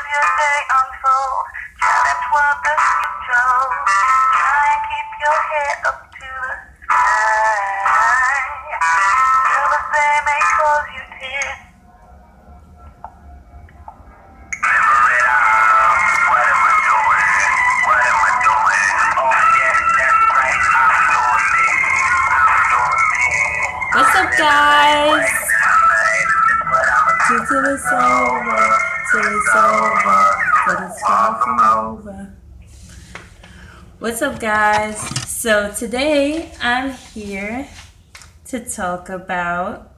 your day unfold. Challenge what the future holds. Try and keep your head up to the sky. Nervous they may cause you tears. What's up, guys? Till it's over, but it's far from over. What's up, guys? So today I'm here to talk about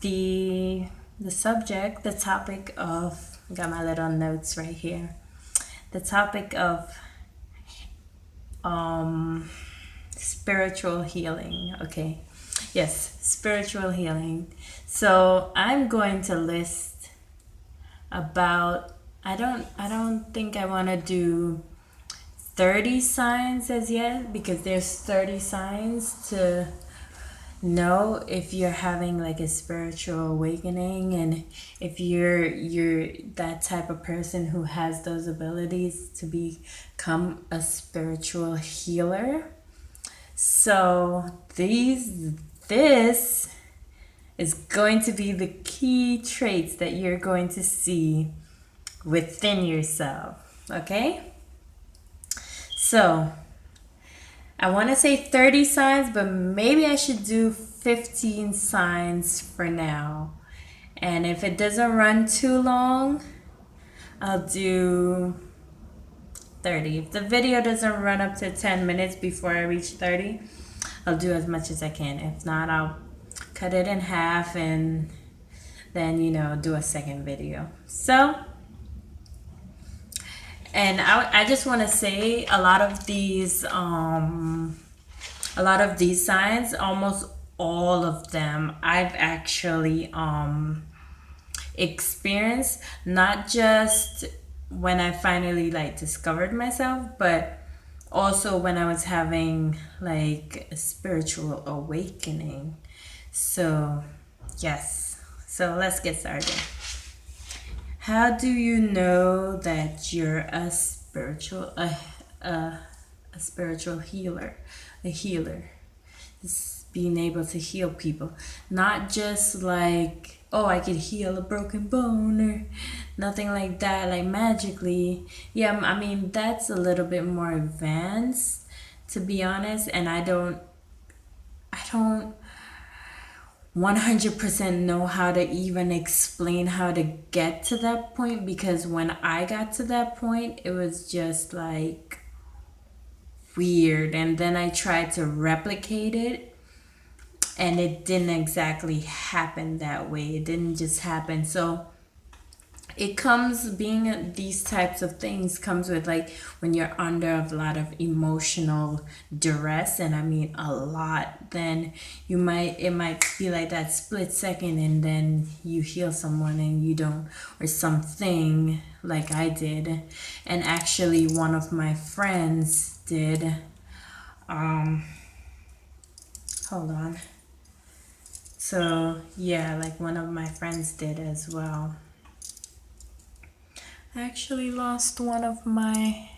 the subject, the topic of, got my little notes right here. The topic of spiritual healing. Okay. Yes, spiritual healing. So I'm going to list about, I don't think I want to do 30 signs as yet, because there's 30 signs to know if you're having like a spiritual awakening, and if you're that type of person who has those abilities to become a spiritual healer. So this is going to be the key traits that you're going to see within yourself. Okay? So I want to say 30 signs, but maybe I should do 15 signs for now. And if it doesn't run too long, I'll do 30. If the video doesn't run up to 10 minutes before I reach 30, I'll do as much as I can. If not, I'll cut it in half and then, do a second video. So, and I just want to say a lot of these signs, almost all of them, I've actually experienced, not just when I finally discovered myself, but also when I was having a spiritual awakening. So yes, so let's get started. How do you know that you're a spiritual healer? A healer. Just being able to heal people. Not just oh, I could heal a broken bone or nothing like that, magically. Yeah, I mean, that's a little bit more advanced, to be honest, and I don't 100% know how to even explain how to get to that point, because when I got to that point, it was just weird, and then I tried to replicate it, and it didn't exactly happen that way. It didn't just happen. So it comes, being these types of things comes with when you're under a lot of emotional duress, and I mean a lot, then it might be like that split second, and then you heal someone and you don't, or something like I did. And actually one of my friends did, hold on. So yeah, one of my friends did as well. I actually lost one of my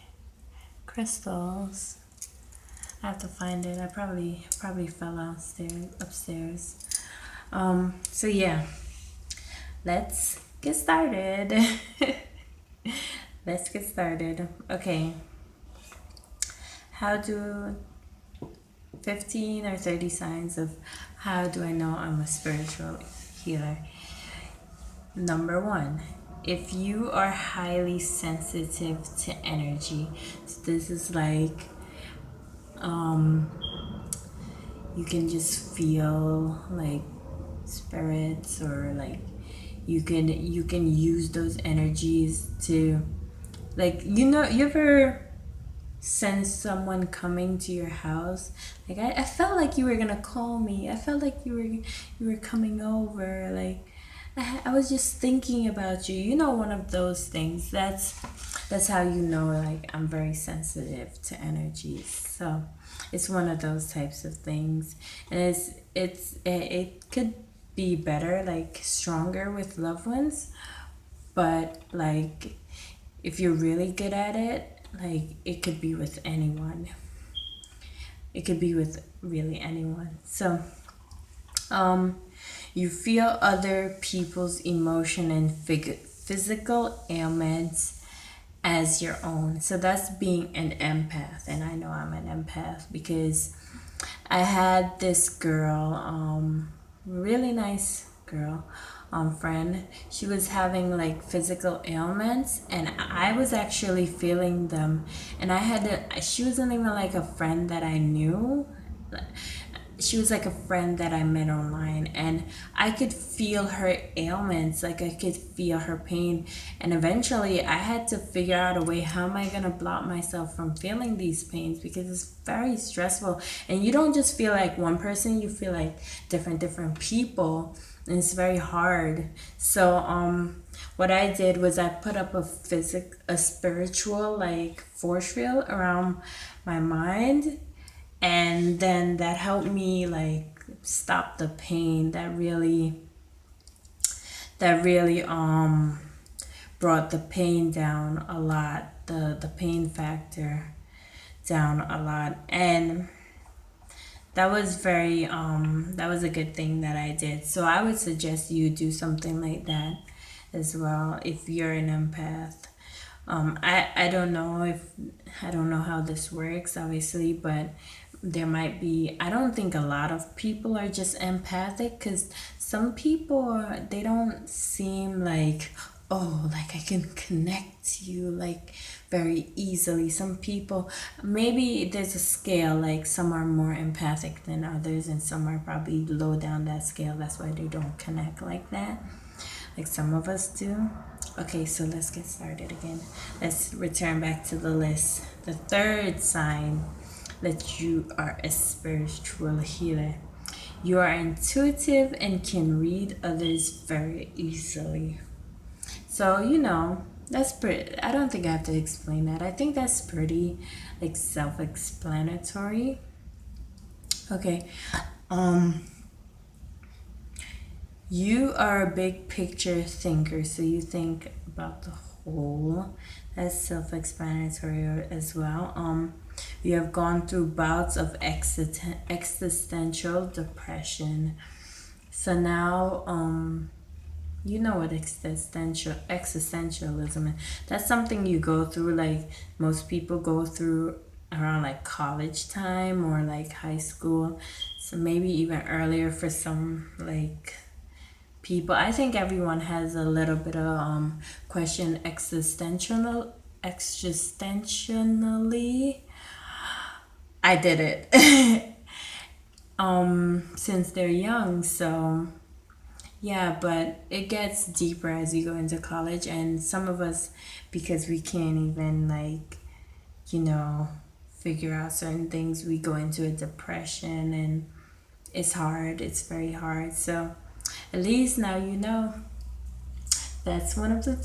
crystals. I have to find it. I probably fell upstairs. So yeah, let's get started. Let's get started. Okay. How do 15 or 30 signs of how do I know I'm a spiritual healer? Number 1, if you are highly sensitive to energy. So this is you can just feel spirits, or you can use those energies to you ever sense someone coming to your house? I felt like you were gonna call me. I felt like you were coming over. I was just thinking about you. One of those things. That's how you know I'm very sensitive to energies. So it's one of those types of things, and it could be better, like stronger with loved ones. But like if you're really good at it, like it could be with anyone. It could be with really anyone. So you feel other people's emotion and physical ailments as your own. So that's being an empath. And I know I'm an empath because I had this girl, really nice girl, friend. She was having like physical ailments, and I was actually feeling them. And I had to, she wasn't even like a friend that I knew. She was like a friend that I met online, and I could feel her ailments, like I could feel her pain. And eventually I had to figure out a way, how am I going to block myself from feeling these pains, because it's very stressful. And you don't just feel like one person, you feel like different people, and it's very hard. So what I did was I put up a spiritual like force field around my mind, and then that helped me like stop the pain. That really brought the pain down a lot, the pain factor down a lot. And that was very that was a good thing that I did. So I would suggest you do something like that as well if you're an empath. I don't know if, I don't know how this works obviously, but there might be, I don't think a lot of people are just empathic, because some people are, they don't seem like, oh, like I can connect to you like very easily. Some people, maybe there's a scale, like some are more empathic than others, and some are probably low down that scale. That's why they don't connect like that, like some of us do. Okay, so let's get started again. Let's return back to the list. The third sign that you are a spiritual healer. You are intuitive and can read others very easily. So, that's pretty, I don't think I have to explain that. I think that's pretty like self-explanatory. Okay. You are a big picture thinker, so you think about the whole. That's self-explanatory as well. You have gone through bouts of existential depression. So now, you know what existentialism is. That's something you go through, like most people go through around like college time or like high school. So maybe even earlier for some like people. I think everyone has a little bit of question existentially. I did it. Since they're young, so yeah, but it gets deeper as you go into college, and some of us, because we can't even like, you know, figure out certain things, we go into a depression, and it's hard. It's very hard. So at least now you know. That's one of the things.